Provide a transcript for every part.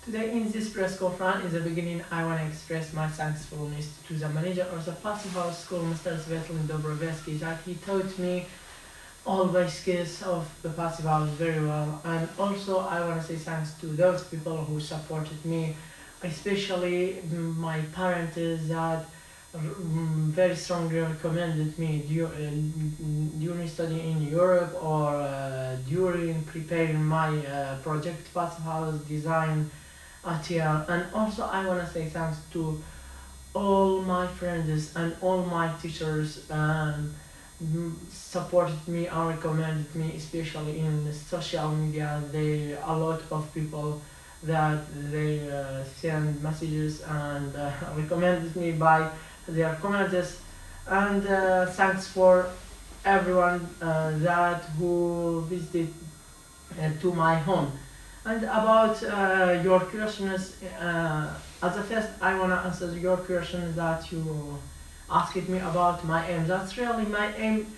Today in this press conference, in the beginning, I want to express my thankfulness to the manager of the Passive House School, Mr. Svetlin Dobroveski, that he taught me all basics of the Passive House very well. And also, I want to say thanks to those people who supported me, especially my parents that very strongly recommended me during studying in Europe or during preparing my project Passive House design at here. And also I want to say thanks to all my friends and all my teachers supported me and recommended me, especially in social media. There are a lot of people that they send messages and recommended me by their comments. And thanks for everyone that who visited to my home. And about your questions, as a first, I wanna answer your question that you asked me about my aim. That's really my aim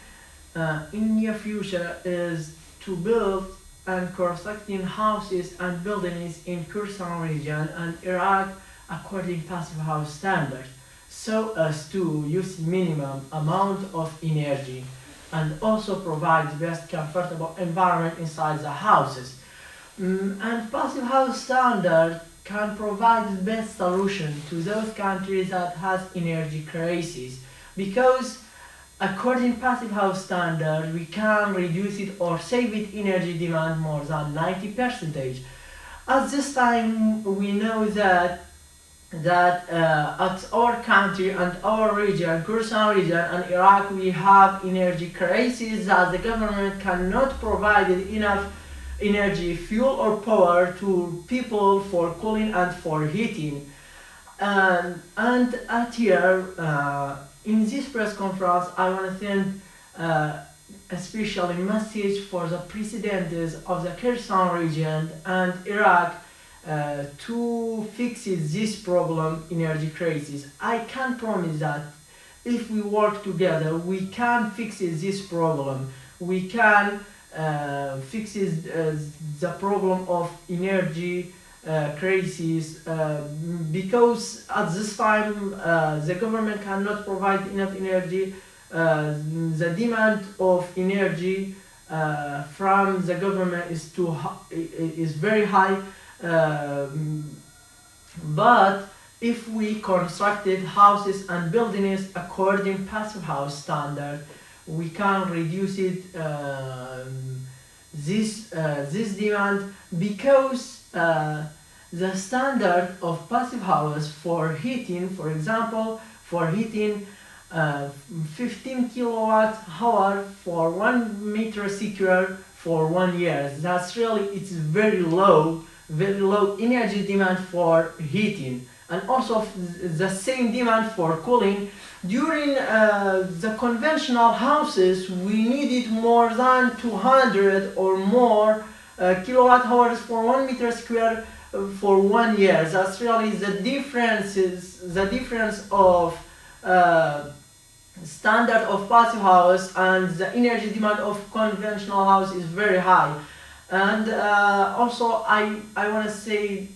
in near future is to build and constructing houses and buildings in Kurdistan region and Iraq according passive house standards, so as to use minimum amount of energy and also provide the best comfortable environment inside the houses. And passive house standard can provide the best solution to those countries that has energy crisis, because according passive house standard we can reduce it or save it energy demand more than 90%. At this time we know that at our country and our region, Kurdistan region and Iraq, we have energy crisis that the government cannot provide enough energy, fuel or power to people for cooling and for heating. And at here, in this press conference, I want to send a special message for the presidents of the Kurdistan region and Iraq to fix this problem, energy crisis. I can promise that if we work together, we can fix this problem. We can fix the problem of energy crisis, because at this time the government cannot provide enough energy. The demand of energy from the government is very high. But if we constructed houses and buildings according passive house standard, we can reduce it this demand, because the standard of passive house for heating, for example, for heating 15 kilowatt hour for 1 meter square for 1 year. That's really, it's very low energy demand for heating, and also the same demand for cooling. During the conventional houses, we needed more than 200 or more kilowatt hours for 1 meter square for 1 year. That's really the difference of standard of passive house and the energy demand of conventional house is very high. And also I want to say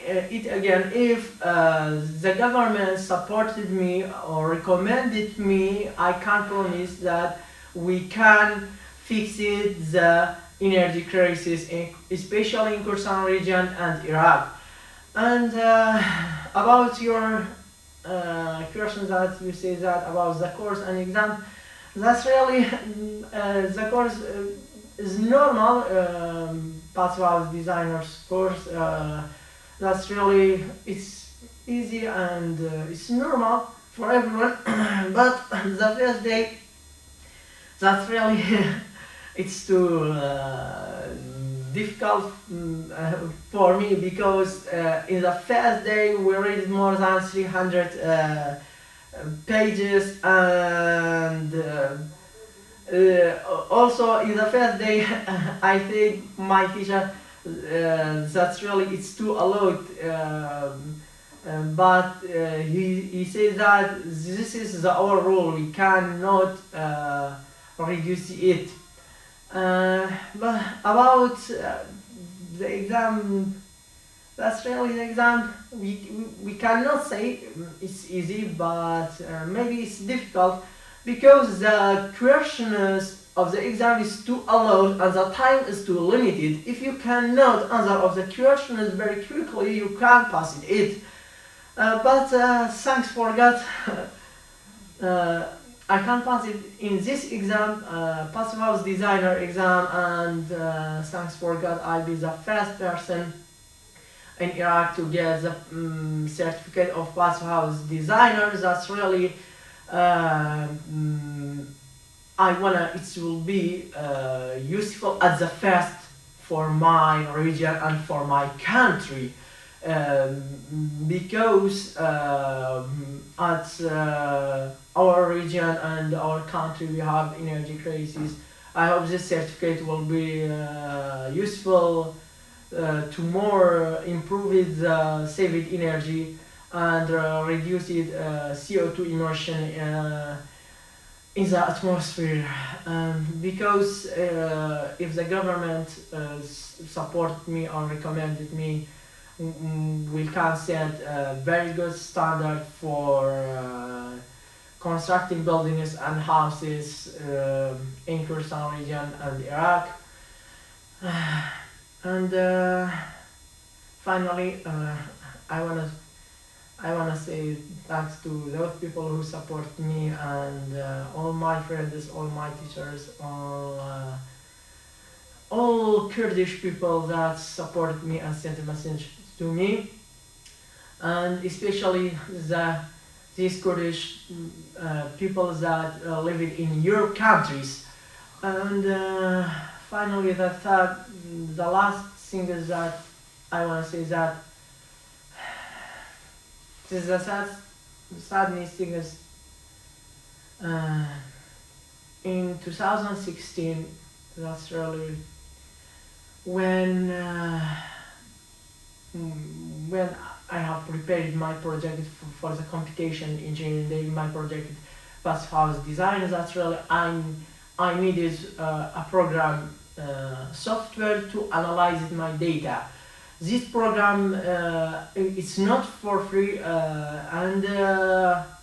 it again, if the government supported me or recommended me, I can promise that we can fix it, the energy crisis, especially in Kurdistan region and Iraq. And about your question that you say that about the course and exam, that's really the course is normal passive house designers course. That's really, it's easy and it's normal for everyone. But the first day, that's really it's too difficult for me, because in the first day we read more than 300 pages, and also in the first day I think my teacher that's really, it's too a lot, but he says that this is our rule, we cannot reduce it. But about the exam That's really the exam. We cannot say it's easy, but maybe it's difficult because the questions of the exam is too allowed and the time is too limited. If you cannot answer of the questions very quickly, you can't pass it. But thanks for God, I can pass it in this exam, passive house designer exam, and thanks for God, I'll be the first person in Iraq to get the certificate of passive house designer. That's really it will be useful at the first for my region and for my country, because at our region and our country we have energy crisis. I hope this certificate will be useful to more improve it, save it energy, and reduce it CO2 emission in the atmosphere. Because if the government support me or recommended me, we can set a very good standard for constructing buildings and houses in Kurdistan region and Iraq. And finally, I wanna say thanks to those people who support me and all my friends, all my teachers, all Kurdish people that support me and sent a message to me, and especially these Kurdish people that live in your countries. And finally, the last thing is that I want to say that this is the sadness thing is in 2016. That's really when I have prepared my project for the computation engineering day, my project passive house design. That's really I needed a program software to analyze my data. This program it's not for free, and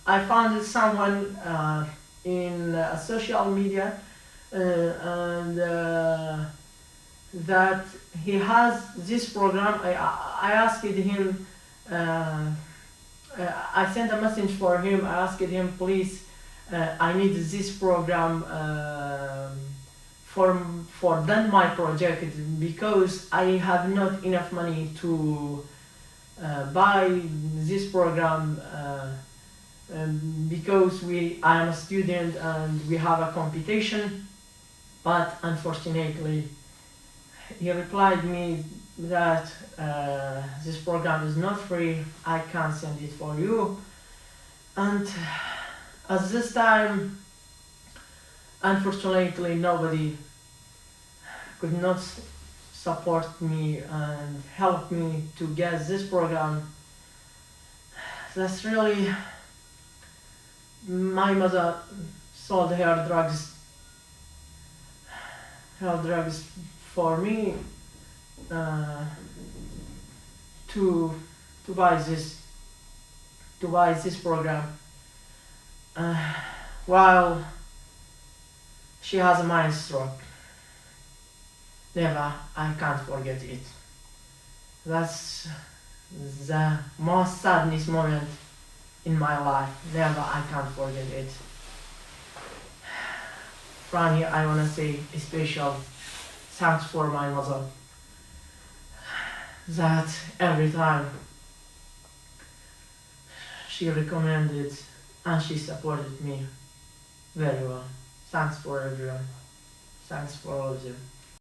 I found someone in social media and that he has this program. I asked him, I sent a message for him. I asked him, please, I need this program for done my project because I have not enough money to buy this program, because I am a student and we have a competition. But unfortunately, he replied me that this program is not free, I can't send it for you. And at this time, unfortunately, nobody could not support me and help me to get this program. That's really, my mother sold her drugs for me to buy this program, while she has a mind stroke. Never, I can't forget it. That's the most sadness moment in my life. Never, I can't forget it. From here, I wanna say a special thanks for my mother, that every time she recommended and she supported me very well. Thanks for everyone. Thanks for all of them.